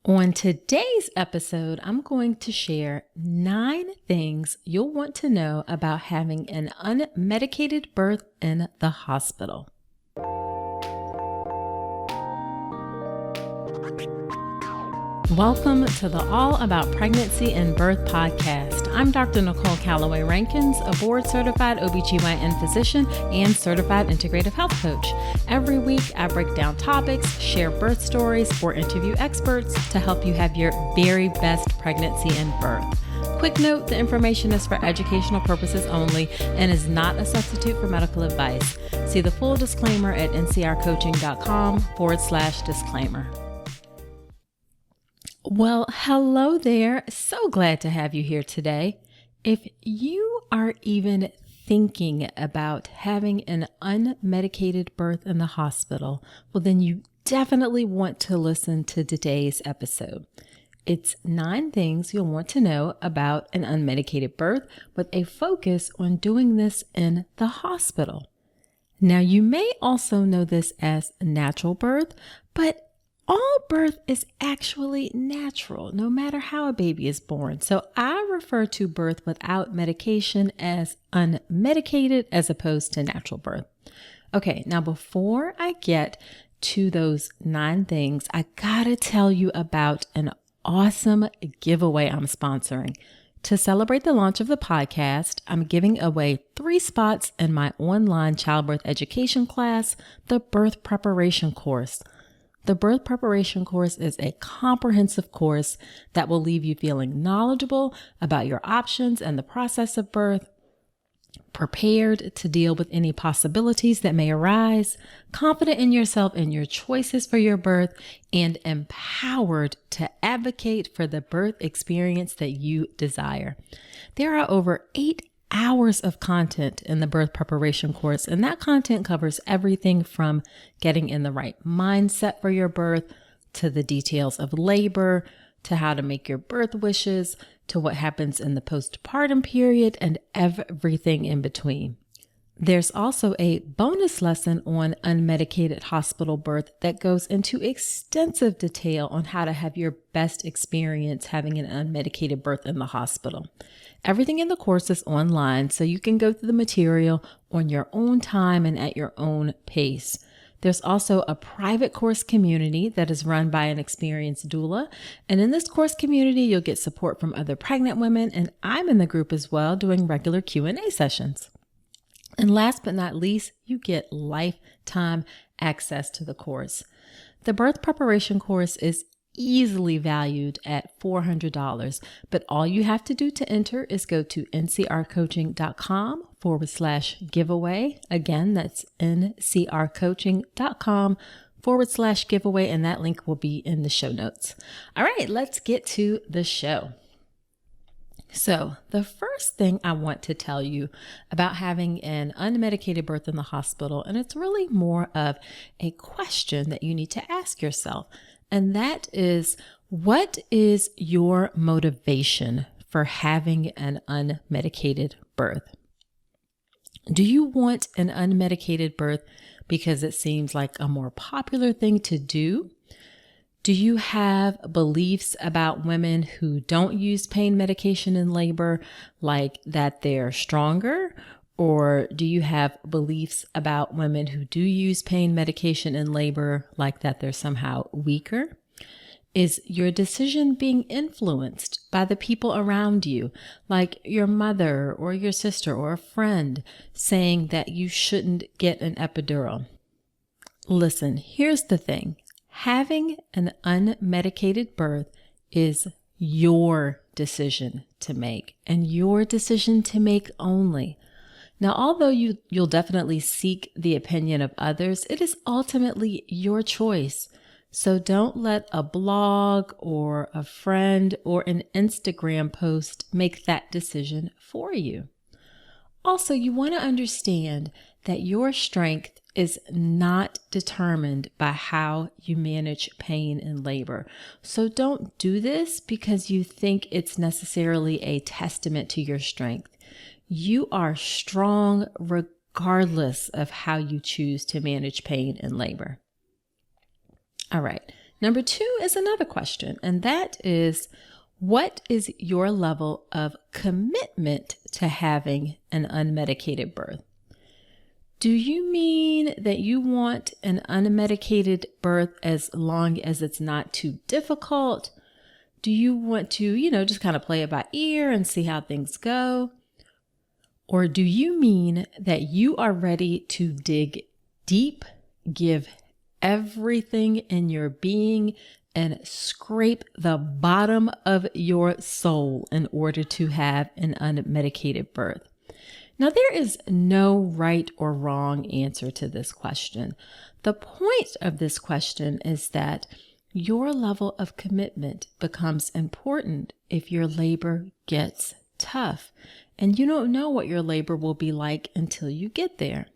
On today's episode, I'm going to share 9 things you'll want to know about having an unmedicated birth in the hospital. Welcome to the All About Pregnancy and Birth podcast. I'm Dr. Nicole Calloway Rankins, a board-certified OBGYN physician and certified integrative health coach. Every week, I break down topics, share birth stories, or interview experts to help you have your very best pregnancy and birth. Quick note, the information is for educational purposes only and is not a substitute for medical advice. See the full disclaimer at ncrcoaching.com/disclaimer. Well, hello there. So glad to have you here today. If you are even thinking about having an unmedicated birth in the hospital, well, then you definitely want to listen to today's episode. It's 9 things you'll want to know about an unmedicated birth with a focus on doing this in the hospital. Now, you may also know this as natural birth, but all birth is actually natural, no matter how a baby is born. So I refer to birth without medication as unmedicated as opposed to natural birth. Okay, now before I get to those 9 things, I gotta tell you about an awesome giveaway I'm sponsoring. To celebrate the launch of the podcast, I'm giving away 3 spots in my online childbirth education class, the Birth Preparation course. The Birth Preparation course is a comprehensive course that will leave you feeling knowledgeable about your options and the process of birth, prepared to deal with any possibilities that may arise, confident in yourself and your choices for your birth, and empowered to advocate for the birth experience that you desire. There are over 8 hours of content in the Birth Preparation course, and that content covers everything from getting in the right mindset for your birth, to the details of labor, to how to make your birth wishes, to what happens in the postpartum period, and everything in between. There's also a bonus lesson on unmedicated hospital birth that goes into extensive detail on how to have your best experience having an unmedicated birth in the hospital. Everything in the course is online, so you can go through the material on your own time and at your own pace. There's also a private course community that is run by an experienced doula. And in this course community, you'll get support from other pregnant women, and I'm in the group as well, doing regular Q&A sessions. And last but not least, you get lifetime access to the course. The Birth Preparation course is easily valued at $400, but all you have to do to enter is go to ncrcoaching.com/giveaway. Again, that's ncrcoaching.com/giveaway, and that link will be in the show notes. All right, let's get to the show. So the first thing I want to tell you about having an unmedicated birth in the hospital, and it's really more of a question that you need to ask yourself, and that is, what is your motivation for having an unmedicated birth? Do you want an unmedicated birth because it seems like a more popular thing to do? Do you have beliefs about women who don't use pain medication in labor, like that they're stronger? Or do you have beliefs about women who do use pain medication in labor, like that they're somehow weaker? Is your decision being influenced by the people around you, like your mother or your sister or a friend saying that you shouldn't get an epidural? Listen, here's the thing. Having an unmedicated birth is your decision to make, and your decision to make only. Now, although you'll definitely seek the opinion of others, it is ultimately your choice. So don't let a blog or a friend or an Instagram post make that decision for you. Also, you want to understand that your strength is not determined by how you manage pain in labor. So don't do this because you think it's necessarily a testament to your strength. You are strong regardless of how you choose to manage pain in labor. All right. Number 2 is another question, and that is, what is your level of commitment to having an unmedicated birth? Do you mean that you want an unmedicated birth as long as it's not too difficult? Do you want to, just kind of play it by ear and see how things go? Or do you mean that you are ready to dig deep, give everything in your being, and scrape the bottom of your soul in order to have an unmedicated birth? Now, there is no right or wrong answer to this question. The point of this question is that your level of commitment becomes important if your labor gets tough, and you don't know what your labor will be like until you get there.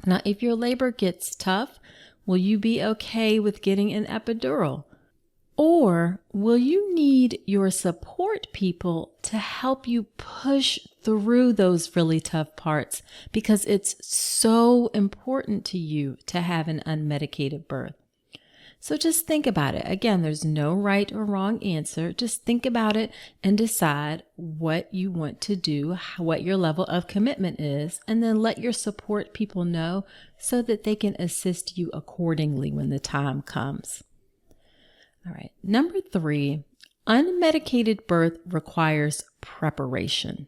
Now, if your labor gets tough, will you be okay with getting an epidural? Or will you need your support people to help you push through those really tough parts because it's so important to you to have an unmedicated birth? So just think about it. Again, there's no right or wrong answer. Just think about it and decide what you want to do, what your level of commitment is, and then let your support people know so that they can assist you accordingly when the time comes. All right. Number 3, unmedicated birth requires preparation.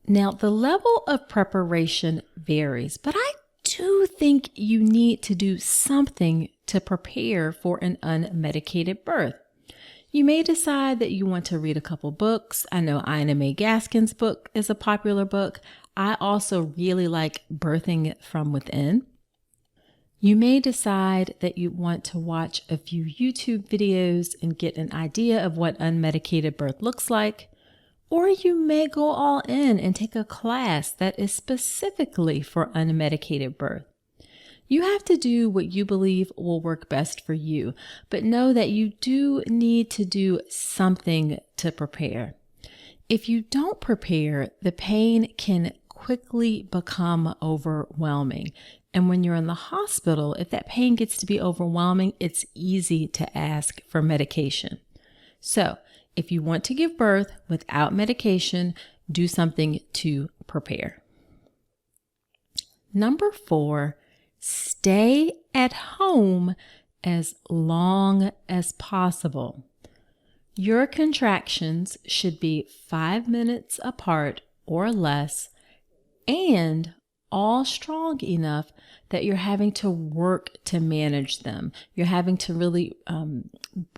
Now, the level of preparation varies, but I do think you need to do something to prepare for an unmedicated birth. You may decide that you want to read a couple books. I know Ina May Gaskin's book is a popular book. I also really like Birthing from Within. You may decide that you want to watch a few YouTube videos and get an idea of what unmedicated birth looks like. Or you may go all in and take a class that is specifically for unmedicated birth. You have to do what you believe will work best for you, but know that you do need to do something to prepare. If you don't prepare, the pain can quickly become overwhelming. And when you're in the hospital, if that pain gets to be overwhelming, it's easy to ask for medication. So, if you want to give birth without medication, do something to prepare. Number 4, stay at home as long as possible. Your contractions should be 5 minutes apart or less, and all strong enough that you're having to work to manage them. You're having to really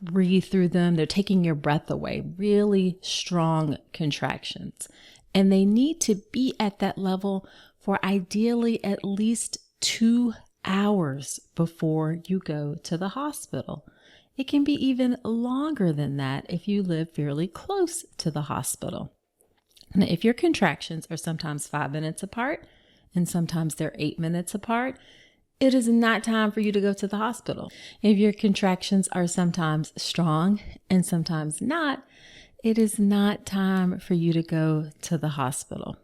breathe through them. They're taking your breath away. Really strong contractions. And they need to be at that level for ideally at least 2 hours before you go to the hospital. It can be even longer than that if you live fairly close to the hospital. Now, if your contractions are sometimes 5 minutes apart, and sometimes they're 8 minutes apart, it is not time for you to go to the hospital. If your contractions are sometimes strong and sometimes not, it is not time for you to go to the hospital.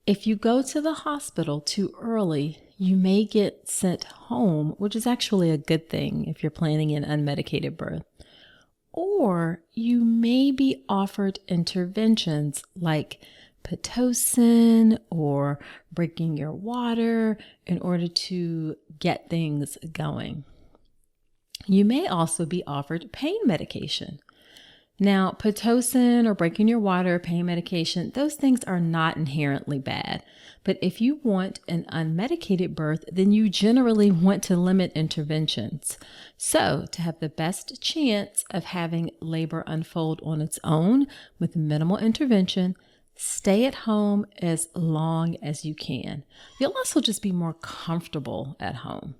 If you go to the hospital too early, you may get sent home, which is actually a good thing if you're planning an unmedicated birth. Or you may be offered interventions like Pitocin or breaking your water in order to get things going. You may also be offered pain medication. Now, Pitocin or breaking your water, pain medication, those things are not inherently bad. But if you want an unmedicated birth, then you generally want to limit interventions. So, to have the best chance of having labor unfold on its own with minimal intervention, stay at home as long as you can. You'll also just be more comfortable at home.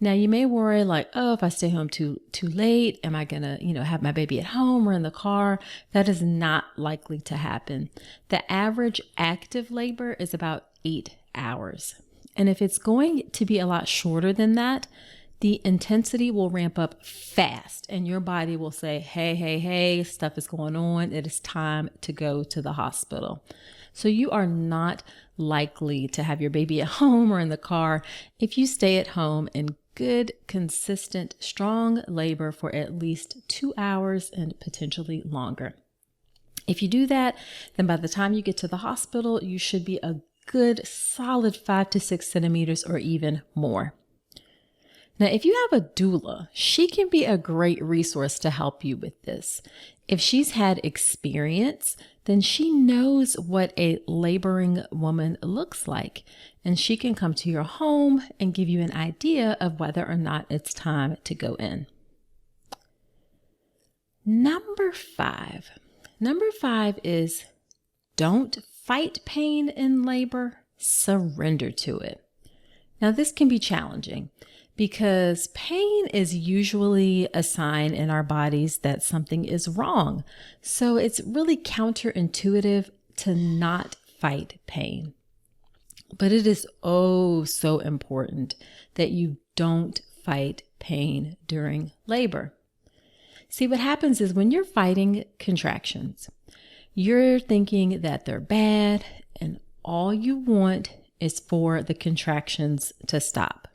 Now, you may worry like, oh, if I stay home too late, am I going to, have my baby at home or in the car? That is not likely to happen. The average active labor is about 8 hours. And if it's going to be a lot shorter than that, the intensity will ramp up fast and your body will say, hey, stuff is going on. It is time to go to the hospital. So you are not likely to have your baby at home or in the car if you stay at home and good, consistent, strong labor for at least 2 hours and potentially longer. If you do that, then by the time you get to the hospital, you should be a good solid 5 to 6 centimeters or even more. Now, if you have a doula, she can be a great resource to help you with this. If she's had experience, then she knows what a laboring woman looks like, and she can come to your home and give you an idea of whether or not it's time to go in. Number five is don't fight pain in labor, surrender to it. Now, this can be challenging because pain is usually a sign in our bodies that something is wrong. So it's really counterintuitive to not fight pain. But it is oh so important that you don't fight pain during labor. See, what happens is when you're fighting contractions, you're thinking that they're bad and all you want is for the contractions to stop.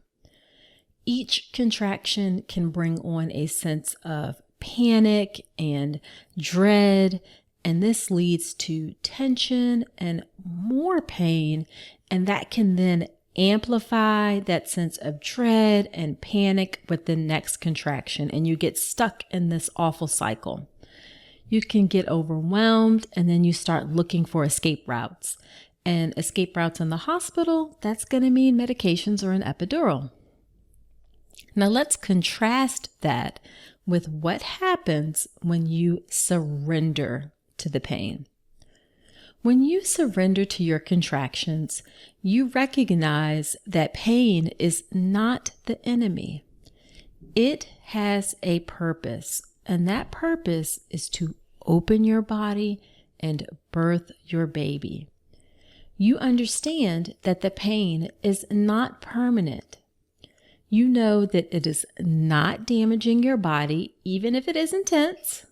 Each contraction can bring on a sense of panic and dread, and this leads to tension and more pain, and that can then amplify that sense of dread and panic with the next contraction, and you get stuck in this awful cycle. You can get overwhelmed, and then you start looking for escape routes. And escape routes in the hospital, that's going to mean medications or an epidural. Now let's contrast that with what happens when you surrender to the pain. When you surrender to your contractions, you recognize that pain is not the enemy. It has a purpose, and that purpose is to open your body and birth your baby. You understand that the pain is not permanent. You know that it is not damaging your body, even if it is intense,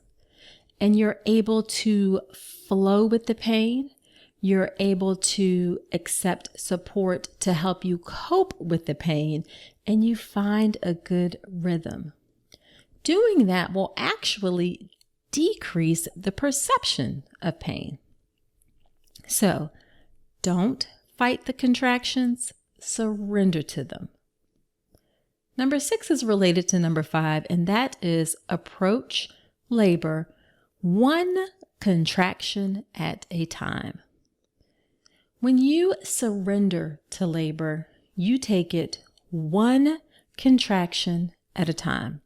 and you're able to flow with the pain. You're able to accept support to help you cope with the pain, and you find a good rhythm. Doing that will actually decrease the perception of pain. So, don't fight the contractions, surrender to them. Number 6 is related to number 5, and that is approach labor one contraction at a time. When you surrender to labor, you take it one contraction at a time.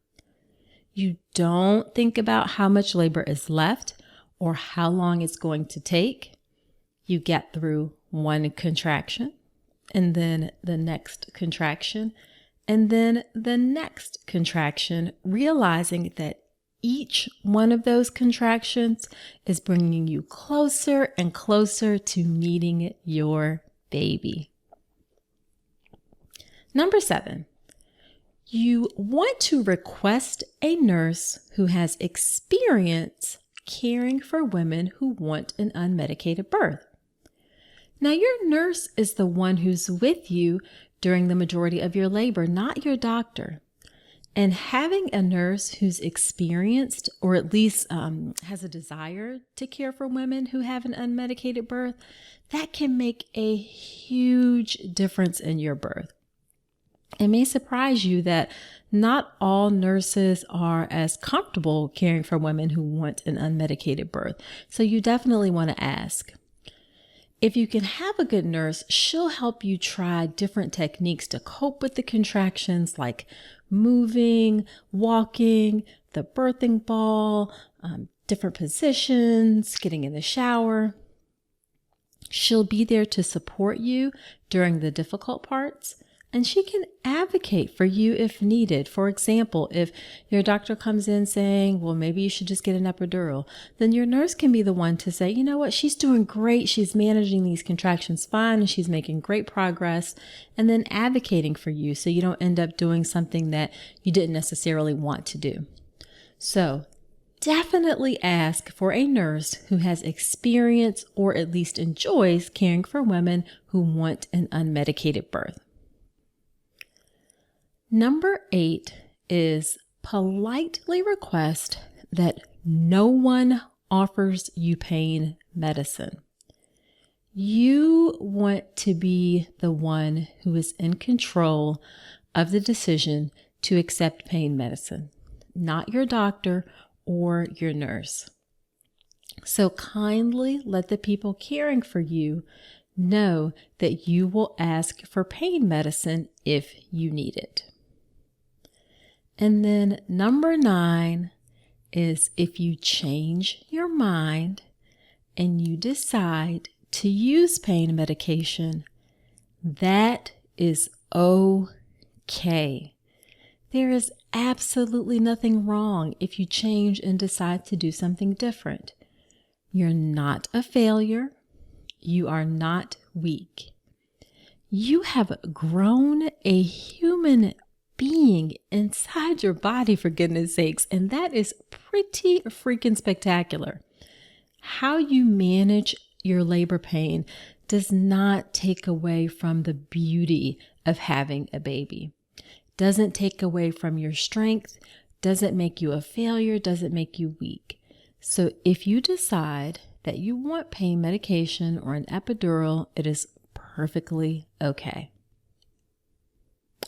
You don't think about how much labor is left or how long it's going to take. You get through one contraction, and then the next contraction, and then the next contraction, realizing that each one of those contractions is bringing you closer and closer to meeting your baby. Number 7, you want to request a nurse who has experience caring for women who want an unmedicated birth. Now, your nurse is the one who's with you during the majority of your labor, not your doctor. And having a nurse who's experienced, or at least has a desire to care for women who have an unmedicated birth, that can make a huge difference in your birth. It may surprise you that not all nurses are as comfortable caring for women who want an unmedicated birth. So you definitely want to ask. If you can have a good nurse, she'll help you try different techniques to cope with the contractions, like moving, walking, the birthing ball, different positions, getting in the shower. She'll be there to support you during the difficult parts, and she can advocate for you if needed. For example, if your doctor comes in saying, well, maybe you should just get an epidural, then your nurse can be the one to say, you know what, she's doing great. She's managing these contractions fine, and she's making great progress, and then advocating for you so you don't end up doing something that you didn't necessarily want to do. So definitely ask for a nurse who has experience or at least enjoys caring for women who want an unmedicated birth. Number 8 is politely request that no one offers you pain medicine. You want to be the one who is in control of the decision to accept pain medicine, not your doctor or your nurse. So kindly let the people caring for you know that you will ask for pain medicine if you need it. And then number 9 is if you change your mind and you decide to use pain medication, that is okay. There is absolutely nothing wrong if you change and decide to do something different. You're not a failure. You are not weak. You have grown a human being inside your body, for goodness sakes, and that is pretty freaking spectacular. How you manage your labor pain does not take away from the beauty of having a baby. Doesn't take away from your strength, doesn't make you a failure, doesn't make you weak. So if you decide that you want pain medication or an epidural, it is perfectly okay.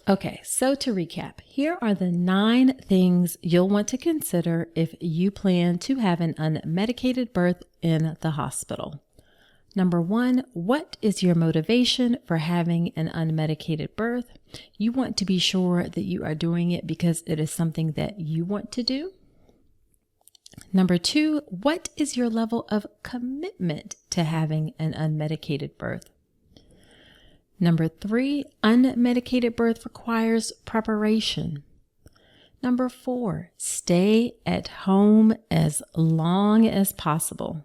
Okay, so to recap, here are the 9 things you'll want to consider if you plan to have an unmedicated birth in the hospital. Number 1, what is your motivation for having an unmedicated birth? You want to be sure that you are doing it because it is something that you want to do. Number 2, what is your level of commitment to having an unmedicated birth? Number 3, unmedicated birth requires preparation. Number 4, stay at home as long as possible.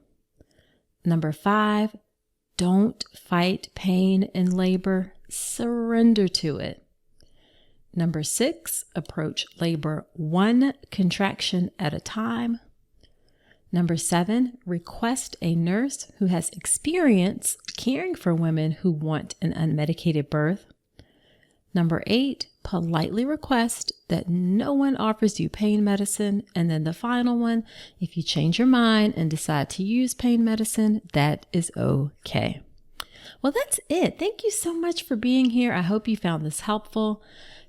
Number 5, don't fight pain in labor, surrender to it. Number 6, approach labor 1 contraction at a time. Number 7, request a nurse who has experience caring for women who want an unmedicated birth. Number 8, politely request that no one offers you pain medicine. And then the final one, if you change your mind and decide to use pain medicine, that is okay. Well, that's it. Thank you so much for being here. I hope you found this helpful.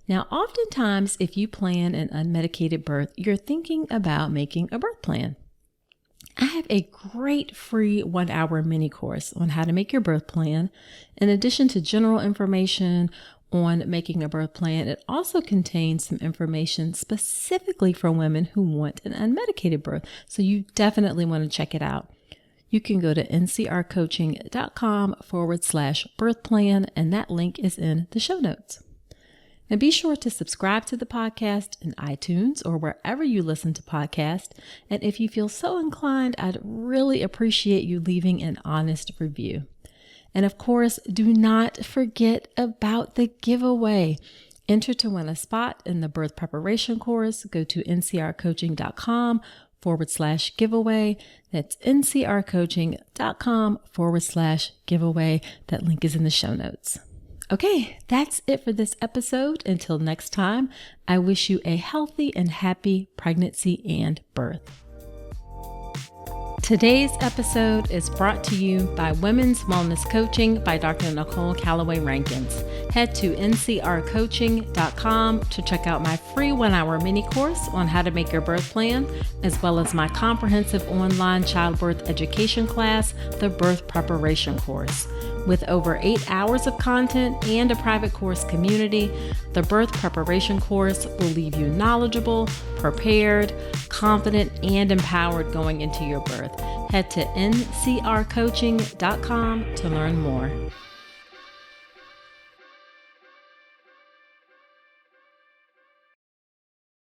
Now, oftentimes, if you plan an unmedicated birth, you're thinking about making a birth plan. I have a great free 1-hour mini course on how to make your birth plan. In addition to general information on making a birth plan, it also contains some information specifically for women who want an unmedicated birth. So you definitely want to check it out. You can go to ncrcoaching.com/birth plan, and that link is in the show notes. Now be sure to subscribe to the podcast in iTunes or wherever you listen to podcasts. And if you feel so inclined, I'd really appreciate you leaving an honest review. And of course, do not forget about the giveaway. Enter to win a spot in the birth preparation course. Go to ncrcoaching.com/giveaway. That's ncrcoaching.com/giveaway. That link is in the show notes. Okay, that's it for this episode. Until next time, I wish you a healthy and happy pregnancy and birth. Today's episode is brought to you by Women's Wellness Coaching by Dr. Nicole Calloway Rankins. Head to ncrcoaching.com to check out my free 1-hour mini course on how to make your birth plan, as well as my comprehensive online childbirth education class, the Birth Preparation Course. With over 8 hours of content and a private course community, the Birth Preparation Course will leave you knowledgeable, prepared, confident, and empowered going into your birth. Head to ncrcoaching.com to learn more.